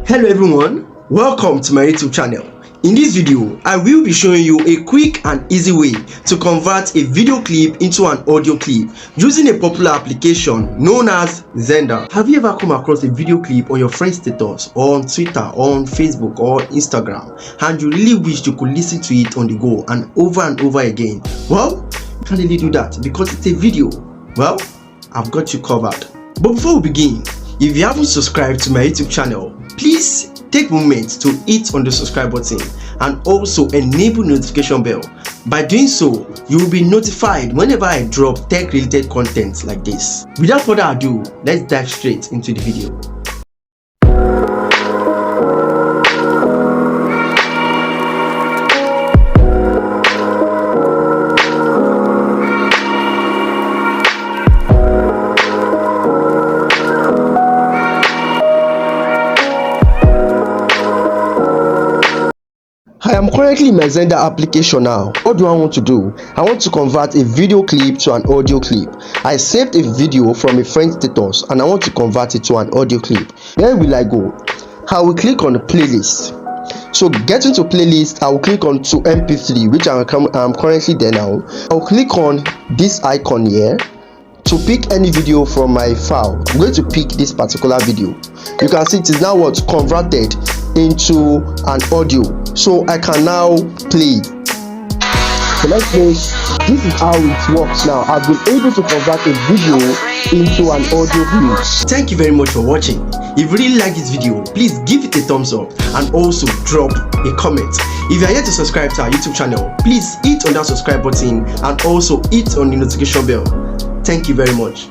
Hello everyone, welcome to my YouTube channel. In this video, I will be showing you a quick and easy way to convert a video clip into an audio clip using a popular application known as Xender. Have you ever come across a video clip on your friend's status or on Twitter or on Facebook or Instagram and you really wish you could listen to it on the go and over again? Well, you can't really do that because it's a video. Well, I've got you covered. But before we begin, if you haven't subscribed to my YouTube channel, please take a moment to hit on the subscribe button and also enable notification bell. By doing so, you will be notified whenever I drop tech related content like this. Without further ado, let's dive straight into the video. I am currently in my Xender application now. What do I want to do? I want to convert a video clip to an audio clip. I saved a video from a friend's status and I want to convert it to an audio clip. Where will I go? I will click on the playlist. So getting to playlist, I will click on to MP3, which I'm currently there now. I'll click on this icon here to pick any video from my file. I'm going to pick this particular video. You can see it is now what converted into an audio, so I can now play. So let's say this is how it works now. I've been able to convert a video into an audio clip. Thank you very much for watching. If you really like this video, please give it a thumbs up and also drop a comment. If you are yet to subscribe to our YouTube channel, please hit on that subscribe button and also hit on the notification bell. Thank you very much.